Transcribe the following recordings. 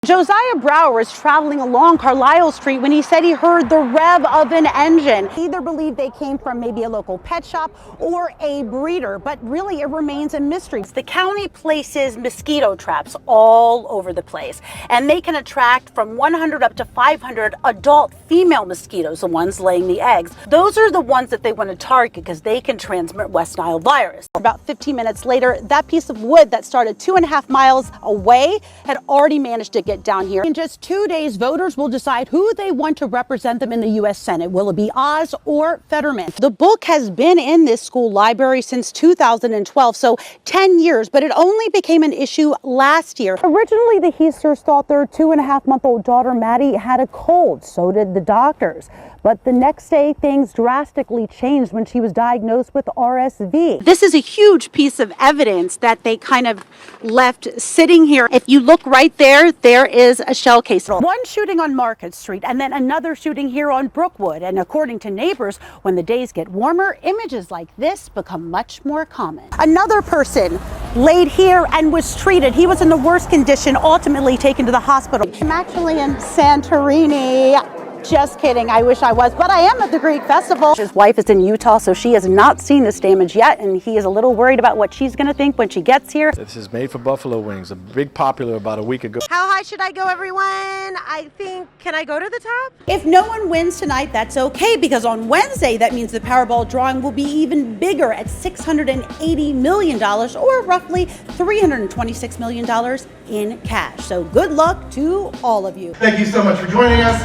Josiah Brower was traveling along Carlisle Street when he said he heard the rev of an engine. He either believed they came from maybe a local pet shop or a breeder, but really it remains a mystery. The county places mosquito traps all over the place, and they can attract from 100 up to 500 adult female mosquitoes, the ones laying the eggs. Those are the ones that they want to target because they can transmit West Nile virus. About 15 minutes later, that piece of wood that started 2.5 miles away had already managed to get down here. In just 2 days, voters will decide who they want to represent them in the U.S. Senate. Will it be Oz or Fetterman? The book has been in this school library since 2012, so 10 years, but it only became an issue last year. Originally, the Heasters thought their 2.5-month-old daughter, Maddie, had a cold. So did the doctors. But the next day, things drastically changed when she was diagnosed with RSV. This is a huge piece of evidence that they kind of left sitting here. If you look right there, there is a shell case. One shooting on Market Street and then another shooting here on Brookwood. And according to neighbors, when the days get warmer, images like this become much more common. Another person laid here and was treated. He was in the worst condition, ultimately taken to the hospital. I'm actually in Santorini. Just kidding, I wish I was, but I am at the Greek Festival. His wife is in Utah, so she has not seen this damage yet, and he is a little worried about what she's gonna think when she gets here. This is made for buffalo wings, a big popular about a week ago. How high should I go, everyone? I think, can I go to the top? If no one wins tonight, that's okay, because on Wednesday, that means the Powerball drawing will be even bigger at $680 million, or roughly $326 million in cash. So good luck to all of you. Thank you so much for joining us.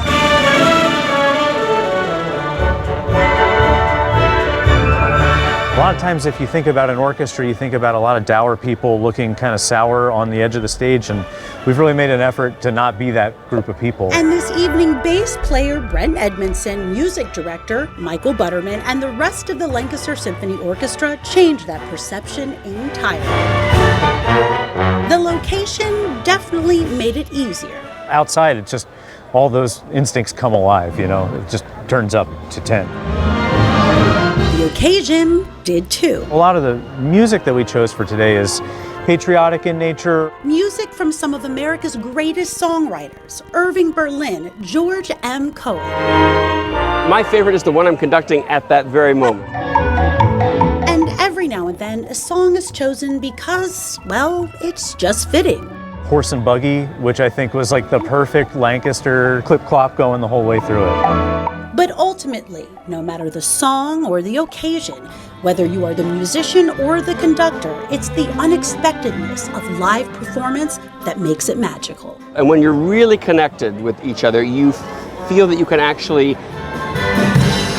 A lot of times if you think about an orchestra, you think about a lot of dour people looking kind of sour on the edge of the stage, and we've really made an effort to not be that group of people. And this evening, bass player Brent Edmondson, music director Michael Butterman, and the rest of the Lancaster Symphony Orchestra changed that perception entirely. The location definitely made it easier. Outside, it's just all those instincts come alive, you know, it just turns up to 10. The occasion did too. A lot of the music that we chose for today is patriotic in nature. Music from some of America's greatest songwriters, Irving Berlin, George M. Cohen. My favorite is the one I'm conducting at that very moment. And every now and then, a song is chosen because, well, it's just fitting. Horse and Buggy, which I think was like the perfect Lancaster clip-clop going the whole way through it. But ultimately, no matter the song or the occasion, whether you are the musician or the conductor, it's the unexpectedness of live performance that makes it magical. And when you're really connected with each other, you feel that you can actually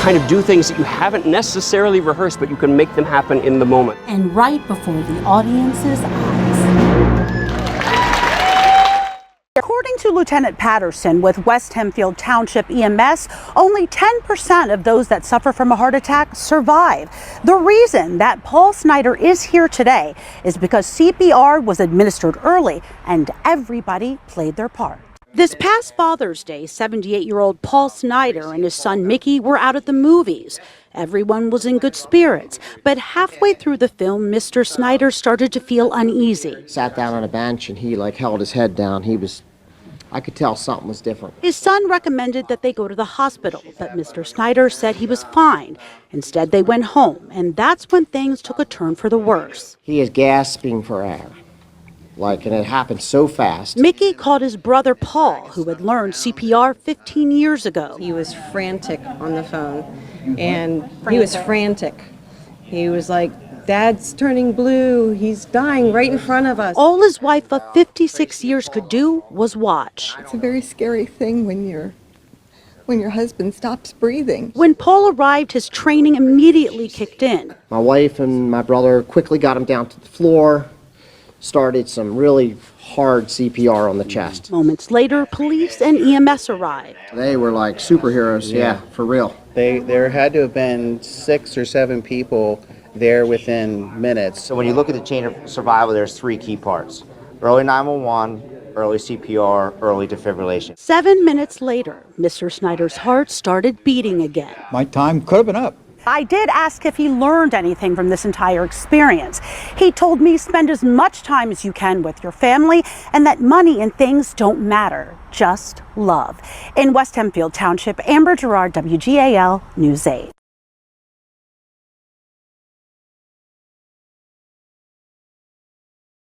kind of do things that you haven't necessarily rehearsed, but you can make them happen in the moment. And right before the audience's eyes. According to Lieutenant Patterson with West Hempfield Township EMS, only 10% of those that suffer from a heart attack survive. The reason that Paul Snyder is here today is because CPR was administered early and everybody played their part. This past Father's Day, 78-year-old Paul Snyder and his son Mickey were out at the movies. Everyone was in good spirits, but halfway through the film, Mr. Snyder started to feel uneasy. Sat down on a bench and he held his head down. I could tell something was different. His son recommended that they go to the hospital, but Mr. Snyder said he was fine. Instead, they went home, and that's when things took a turn for the worse. He is gasping for air. And it happened so fast. Mickey called his brother Paul, who had learned CPR 15 years ago. He was frantic on the phone, and he was frantic. He was like, Dad's turning blue. He's dying right in front of us. All his wife of 56 years could do was watch. It's a very scary thing when your husband stops breathing. When Paul arrived, his training immediately kicked in. My wife and my brother quickly got him down to the floor, started some really hard CPR on the chest. Moments later, police and EMS arrived. They were like superheroes, yeah, for real. There had to have been 6 or 7 people there within minutes. So when you look at the chain of survival, there's 3 key parts. Early 911, early CPR, early defibrillation. 7 minutes later, Mr. Snyder's heart started beating again. My time could have been up. I did ask if he learned anything from this entire experience. He told me spend as much time as you can with your family and that money and things don't matter, just love. In West Hempfield Township, Amber Gerard, WGAL News 8.